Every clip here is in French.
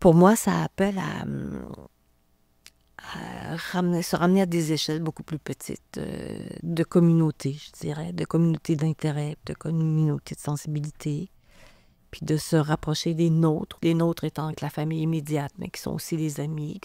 pour moi, ça appelle se ramener à des échelles beaucoup plus petites, de communauté, je dirais, de communauté d'intérêt, de communauté de sensibilité, puis de se rapprocher des nôtres étant que la famille immédiate, mais qui sont aussi les amis,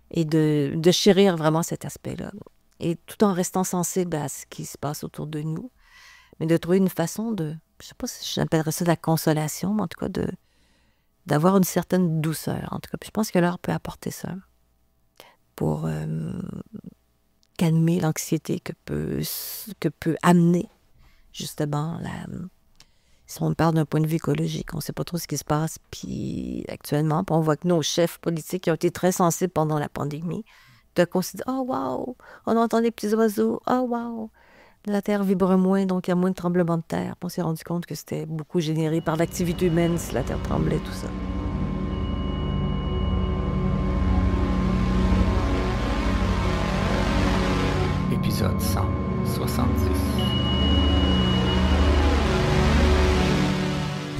et de chérir vraiment cet aspect-là. Et tout en restant sensible à ce qui se passe autour de nous, mais de trouver une façon de, je sais pas si j'appellerais ça de la consolation, mais en tout cas d'avoir une certaine douceur, en tout cas. Puis je pense que l'art peut apporter ça pour calmer l'anxiété que peut amener, justement, si on parle d'un point de vue écologique, on ne sait pas trop ce qui se passe, puis actuellement, puis on voit que nos chefs politiques qui ont été très sensibles pendant la pandémie, de considérer, oh wow, on entend des petits oiseaux, oh wow, la terre vibre moins, donc il y a moins de tremblements de terre. Puis on s'est rendu compte que c'était beaucoup généré par l'activité humaine, si la terre tremblait, tout ça. Épisode 170.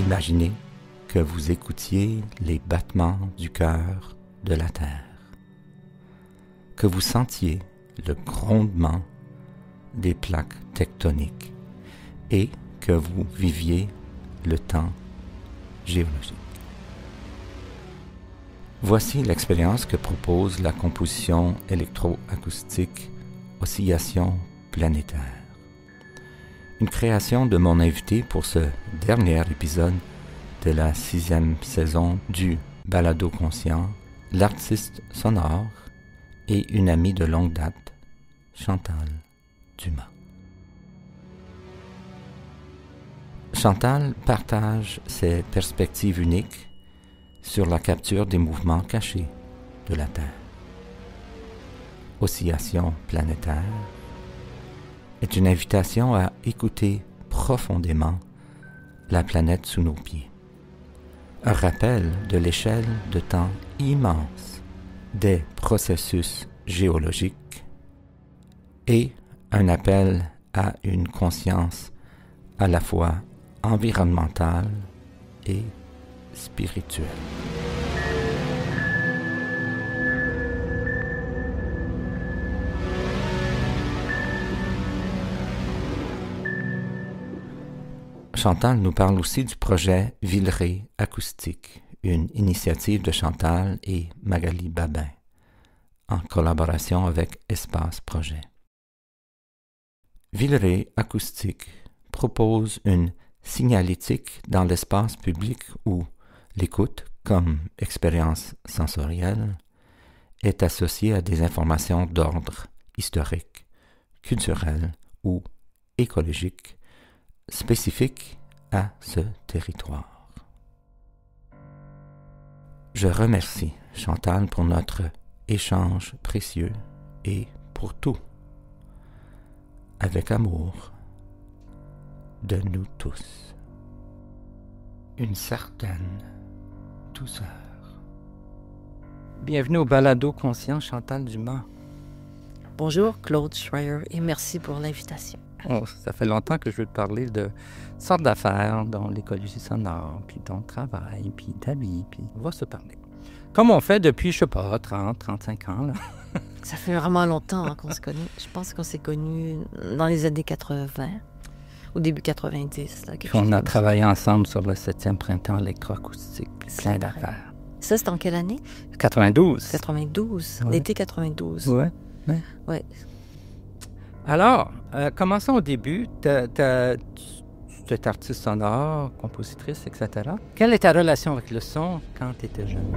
Imaginez que vous écoutiez les battements du cœur de la Terre, que vous sentiez le grondement des plaques tectoniques et que vous viviez le temps géologique. Voici l'expérience que propose la composition électroacoustique Oscillation planétaire. Une création de mon invité pour ce dernier épisode de la 6e saison du Balado Conscient, l'artiste sonore et une amie de longue date, Chantal Dumas. Chantal partage ses perspectives uniques sur la capture des mouvements cachés de la Terre. Oscillation planétaire est une invitation à écouter profondément la planète sous nos pieds. Un rappel de l'échelle de temps immense des processus géologiques et un appel à une conscience à la fois environnementale et spirituelle. Chantal nous parle aussi du projet Villeray Acoustique, une initiative de Chantal et Magali Babin, en collaboration avec Espace Projet. Villeray Acoustique propose une signalétique dans l'espace public où l'écoute, comme expérience sensorielle, est associée à des informations d'ordre historique, culturel ou écologique spécifiques à ce territoire. Je remercie Chantal pour notre échange précieux et pour tout, avec amour, de nous tous. Une certaine douceur. Bienvenue au Balado Conscient, Chantal Dumas. Bonjour, Claude Schreier, et merci pour l'invitation. Oh, ça fait longtemps que je veux te parler de sortes d'affaires, dont l'écologie sonore, puis ton travail, puis ta vie, puis on va se parler. Comme on fait depuis, je sais pas, 30, 35 ans, là. Ça fait vraiment longtemps qu'on se connaît. Je pense qu'on s'est connus dans les années 80, au début 90. Là, puis on a travaillé ensemble sur le 7e printemps électroacoustique, puis plein d'affaires. Ça, c'était en quelle année? 92. 92, ouais. L'été 92. Ouais. Ouais. Alors, commençons au début. Tu es artiste sonore, compositrice, etc. Quelle est ta relation avec le son quand tu étais jeune?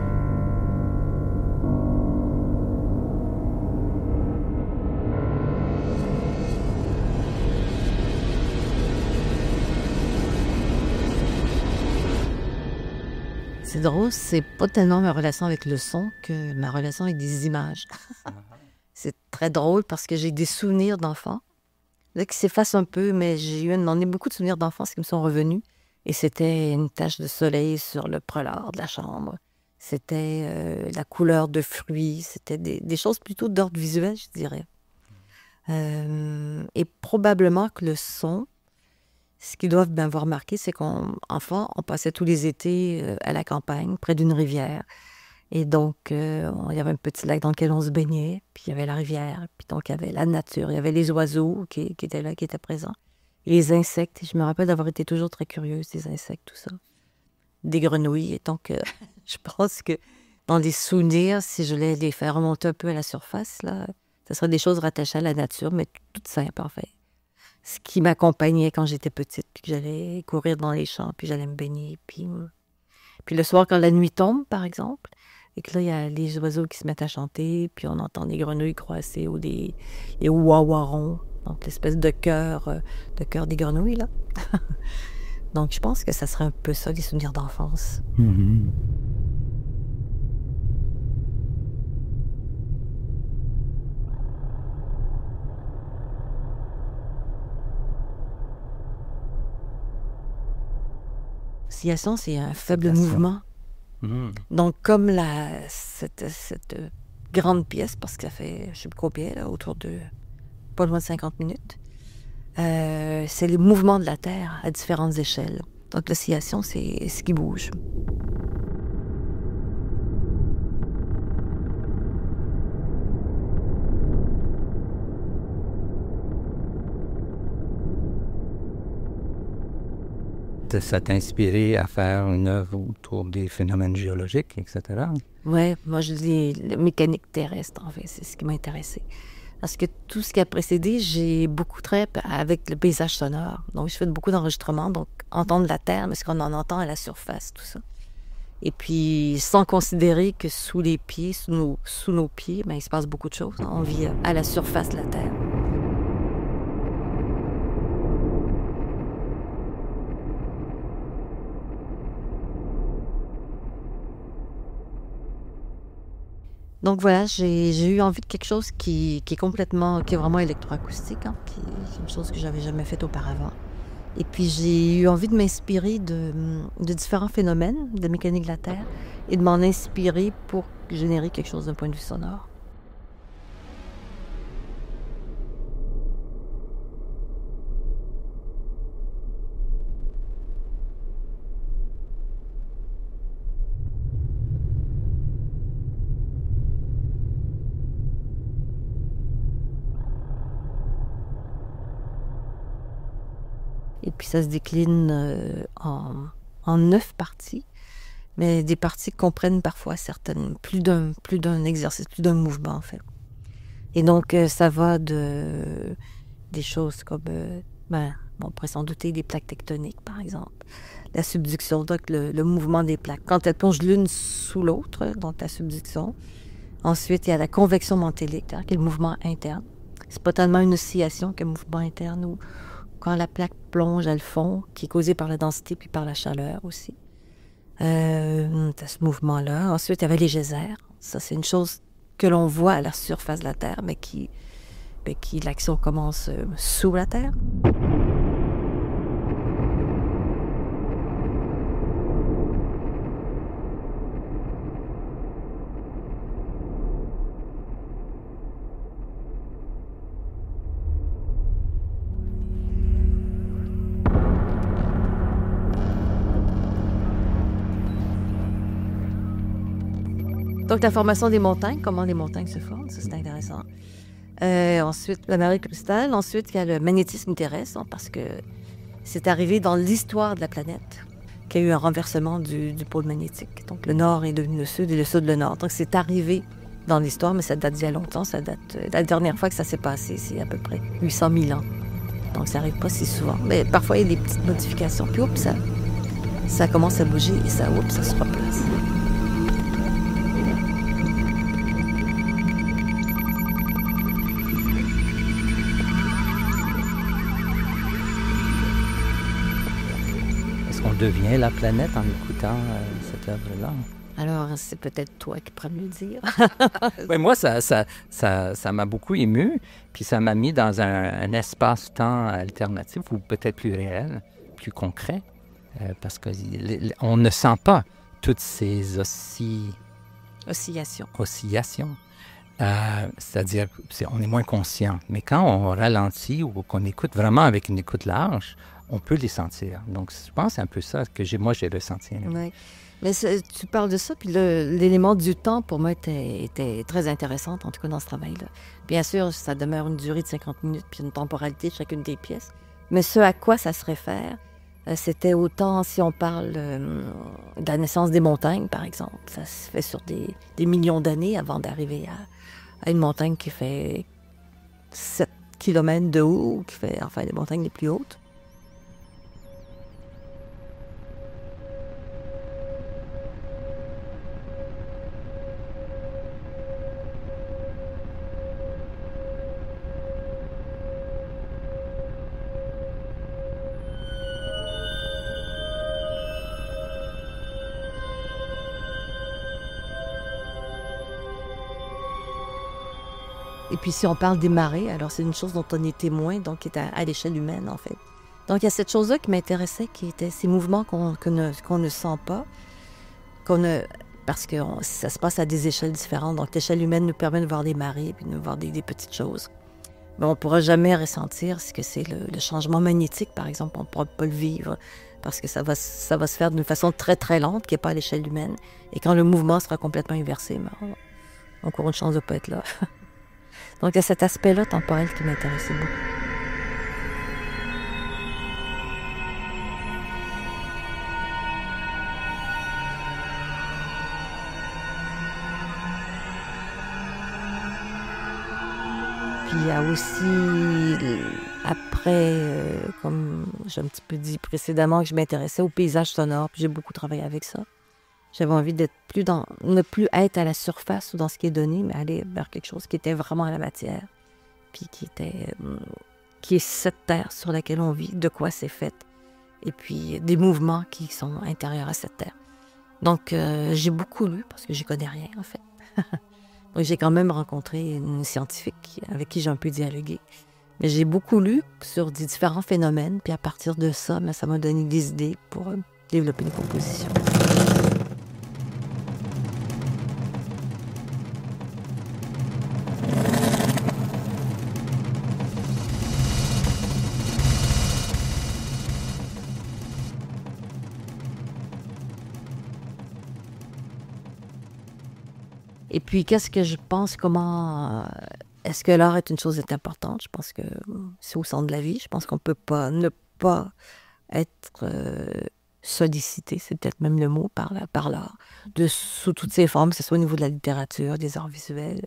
C'est drôle, c'est pas tellement ma relation avec le son que ma relation avec des images. C'est très drôle parce que j'ai des souvenirs d'enfants, là, qui s'effacent un peu, mais j'ai beaucoup de souvenirs d'enfance qui me sont revenus. Et c'était une tache de soleil sur le prelard de la chambre. C'était la couleur de fruits. C'était des choses plutôt d'ordre visuel, je dirais. Et probablement que le son, Ce qu'ils doivent bien avoir remarqué, c'est qu'enfant, on passait tous les étés à la campagne, près d'une rivière. Et donc, il y avait un petit lac dans lequel on se baignait, puis il y avait la rivière, puis donc il y avait la nature, il y avait les oiseaux qui étaient là, qui étaient présents. Et les insectes, je me rappelle d'avoir été toujours très curieuse des insectes, tout ça. Des grenouilles, et donc je pense que dans les souvenirs, si je voulais les faire remonter un peu à la surface, là, ce serait des choses rattachées à la nature, mais toutes simples, en fait. Ce qui m'accompagnait quand j'étais petite, puis que j'allais courir dans les champs, puis j'allais me baigner. Puis le soir, quand la nuit tombe, par exemple, et que là, il y a les oiseaux qui se mettent à chanter, puis on entend des grenouilles croasser ou les ouaouarons, donc l'espèce de cœur des grenouilles, là. Donc, je pense que ça serait un peu ça, les souvenirs d'enfance. Mhm. Oscillation, c'est un faible Oscillation. mouvement. Mhm. Donc, comme cette grande pièce, parce que ça fait, je ne sais plus combien, là, autour de pas loin de 50 minutes, c'est le mouvement de la Terre à différentes échelles. Donc, l'oscillation, c'est ce qui bouge. Ça t'a inspiré à faire une œuvre autour des phénomènes géologiques, etc. Oui, moi, je dis la mécanique terrestre, en fait, c'est ce qui m'a intéressé. Parce que tout ce qui a précédé, j'ai beaucoup travaillé avec le paysage sonore. Donc, je fais beaucoup d'enregistrements, donc entendre la Terre, mais ce qu'on en entend à la surface, tout ça. Et puis, sans considérer que sous les pieds, sous nos pieds, ben, il se passe beaucoup de choses. On vit à la surface de la Terre. Donc voilà, j'ai eu envie de quelque chose qui est vraiment électroacoustique, hein, qui est une chose que j'avais jamais faite auparavant. Et puis j'ai eu envie de m'inspirer de différents phénomènes de mécanique de la Terre et de m'en inspirer pour générer quelque chose d'un point de vue sonore. Et puis ça se décline en 9 parties, mais des parties qui comprennent parfois plus d'un exercice, plus d'un mouvement en fait. Et donc ça va des choses comme, on pourrait s'en douter, des plaques tectoniques par exemple. La subduction, donc le mouvement des plaques. Quand elles plongent l'une sous l'autre, donc la subduction. Ensuite, il y a la convection mantélique, qui est le mouvement interne. C'est pas tellement une oscillation qu'un mouvement interne où quand la plaque plonge à le fond, qui est causé par la densité puis par la chaleur aussi. T'as ce mouvement-là. Ensuite, il y avait les geysers. Ça, c'est une chose que l'on voit à la surface de la Terre, mais qui l'action commence sous la Terre. Donc, la formation des montagnes, comment les montagnes se forment, ça c'est intéressant. Ensuite, la marée cristale. Ensuite, il y a le magnétisme terrestre, hein, parce que c'est arrivé dans l'histoire de la planète qu'il y a eu un renversement du pôle magnétique. Donc, le nord est devenu le sud et le sud le nord. Donc, c'est arrivé dans l'histoire, mais ça date d'il y a longtemps. Ça date, la dernière fois que ça s'est passé, c'est à peu près 800 000 ans. Donc, ça n'arrive pas si souvent. Mais parfois, il y a des petites modifications. Puis, oups, ça commence à bouger et ça se replace. On devient la planète en écoutant cette œuvre-là. Alors, c'est peut-être toi qui pourrais me le dire. Oui, moi, ça m'a beaucoup ému, puis ça m'a mis dans un espace-temps alternatif ou peut-être plus réel, plus concret, parce qu'on ne sent pas toutes ces Oscillations. C'est-à-dire on est moins conscient. Mais quand on ralentit ou qu'on écoute vraiment avec une écoute large, on peut les sentir. Donc, je pense que c'est un peu ça que moi, j'ai ressenti. Oui. Mais tu parles de ça, puis l'élément du temps, pour moi, était très intéressant, en tout cas dans ce travail-là. Bien sûr, ça demeure une durée de 50 minutes, puis une temporalité de chacune des pièces. Mais ce à quoi ça se réfère, c'était autant, si on parle de la naissance des montagnes, par exemple. Ça se fait sur des millions d'années avant d'arriver à une montagne qui fait 7 kilomètres de haut, qui fait enfin les montagnes les plus hautes. Et puis si on parle des marées, alors c'est une chose dont on est témoin, donc qui est à l'échelle humaine en fait. Donc il y a cette chose-là qui m'intéressait, qui était ces mouvements qu'on ne sent pas, parce que ça se passe à des échelles différentes. Donc l'échelle humaine nous permet de voir des marées, puis de voir des petites choses. Mais on ne pourra jamais ressentir ce que c'est le changement magnétique, par exemple. On ne pourra pas le vivre, parce que ça va se faire d'une façon très très lente, qui n'est pas à l'échelle humaine. Et quand le mouvement sera complètement inversé, on court une chance de ne pas être là. Donc, il y a cet aspect-là temporel qui m'intéressait beaucoup. Puis, il y a aussi, après, comme j'ai un petit peu dit précédemment, que je m'intéressais au paysage sonore, puis j'ai beaucoup travaillé avec ça. J'avais envie d'être ne plus être à la surface ou dans ce qui est donné, mais aller vers quelque chose qui était vraiment à la matière. Puis qui est cette terre sur laquelle on vit, de quoi c'est fait. Et puis des mouvements qui sont intérieurs à cette terre. Donc j'ai beaucoup lu, parce que j'y connais rien en fait. Donc j'ai quand même rencontré une scientifique avec qui j'ai un peu dialogué. Mais j'ai beaucoup lu sur des différents phénomènes, puis à partir de ça, ça m'a donné des idées pour développer une composition. Et puis, qu'est-ce que je pense, est-ce que l'art est une chose importante? Je pense que c'est au centre de la vie. Je pense qu'on ne peut pas ne pas être sollicité, c'est peut-être même le mot, par l'art, sous toutes ses formes, que ce soit au niveau de la littérature, des arts visuels,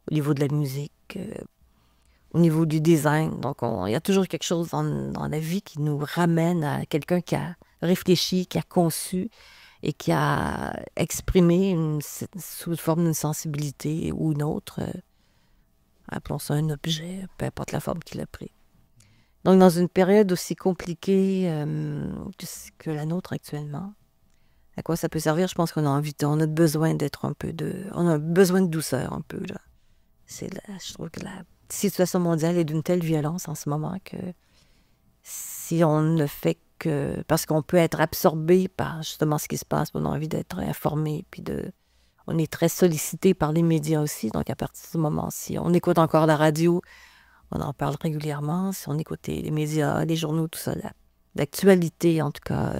au niveau de la musique, au niveau du design. Donc, il y a toujours quelque chose dans la vie qui nous ramène à quelqu'un qui a réfléchi, qui a conçu, et qui a exprimé sous forme d'une sensibilité ou une autre, appelons ça un objet, peu importe la forme qu'il a pris. Donc, dans une période aussi compliquée que la nôtre actuellement, à quoi ça peut servir? Je pense qu'on a besoin d'être on a besoin de douceur un peu, là. Je trouve que la situation mondiale est d'une telle violence en ce moment que si on ne fait parce qu'on peut être absorbé par justement ce qui se passe, on a envie d'être informé, puis on est très sollicité par les médias aussi, donc à partir de ce moment, si on écoute encore la radio, on en parle régulièrement, si on écoute les médias, les journaux, tout ça, l'actualité, en tout cas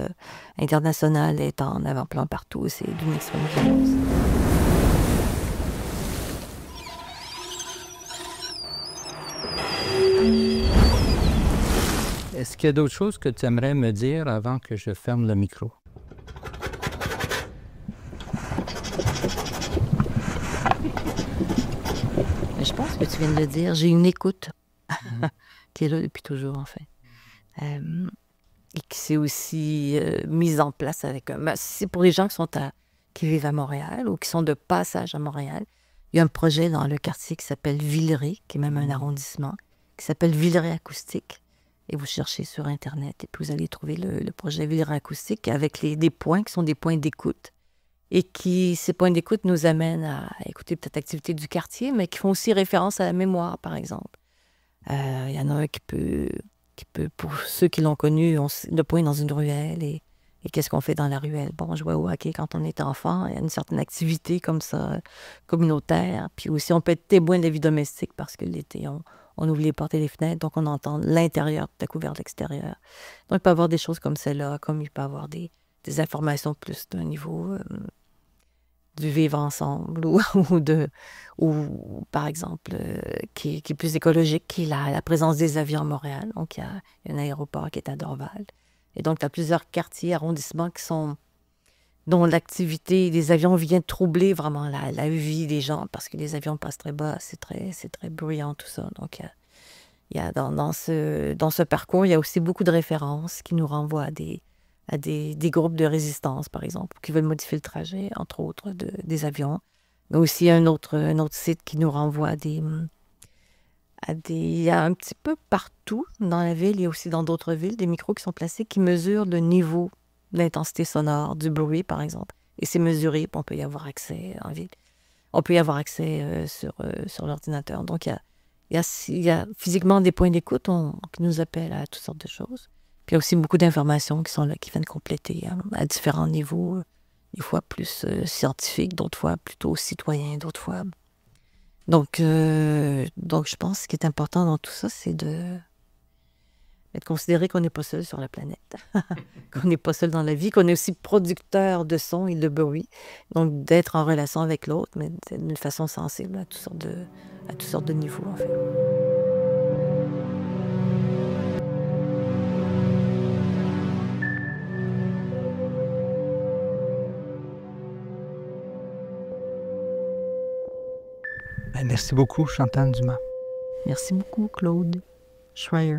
internationale, est en avant-plan partout, c'est d'une extrême violence. Est-ce qu'il y a d'autres choses que tu aimerais me dire avant que je ferme le micro? Je pense que tu viens de le dire. J'ai une écoute qui est là depuis toujours, en fait. Et qui s'est aussi mise en place avec c'est pour les gens qui vivent à Montréal ou qui sont de passage à Montréal. Il y a un projet dans le quartier qui s'appelle Villeray, qui est même un arrondissement, qui s'appelle Villeray Acoustique. Et vous cherchez sur Internet et puis vous allez trouver le projet Villeray Acoustique avec des points qui sont des points d'écoute. Et ces points d'écoute nous amènent à écouter peut-être l'activité du quartier, mais qui font aussi référence à la mémoire, par exemple. Il y en a un qui peut, pour ceux qui l'ont connu, le point dans une ruelle et qu'est-ce qu'on fait dans la ruelle? Bon, on jouait au hockey quand on était enfant, il y a une certaine activité comme ça, communautaire. Puis aussi, on peut être témoin de la vie domestique parce que l'été, on ouvre les portes et les fenêtres, donc on entend l'intérieur de couvert de l'extérieur. Donc, il peut y avoir des choses comme celle-là, comme il peut y avoir des informations plus d'un niveau du vivre ensemble ou par exemple, qui est plus écologique, qui est la présence des avions à Montréal. Donc, il y a un aéroport qui est à Dorval. Et donc, il y a plusieurs quartiers, arrondissements dont l'activité des avions vient troubler vraiment la vie des gens, parce que les avions passent très bas, c'est très bruyant, tout ça. Donc, il y a dans ce parcours, il y a aussi beaucoup de références qui nous renvoient à des groupes de résistance, par exemple, qui veulent modifier le trajet, entre autres, des avions. Mais aussi un autre site qui nous renvoie il y a un petit peu partout dans la ville, et aussi dans d'autres villes, des micros qui sont placés qui mesurent le niveau d'intensité sonore, du bruit, par exemple. Et c'est mesuré, puis on peut y avoir accès en ville. On peut y avoir accès sur l'ordinateur. Donc, il y a physiquement des points d'écoute qui nous appellent à toutes sortes de choses. Puis il y a aussi beaucoup d'informations qui sont là, qui viennent compléter à différents niveaux, des fois plus scientifiques, d'autres fois plutôt citoyens, d'autres fois. Donc, je pense que ce qui est important dans tout ça, c'est de considérer qu'on n'est pas seul sur la planète, qu'on n'est pas seul dans la vie, qu'on est aussi producteur de son et de bruit. Donc, d'être en relation avec l'autre, mais d'une façon sensible à toutes sortes de niveaux, en fait. Merci beaucoup, Chantal Dumas. Merci beaucoup, Claude Schreier.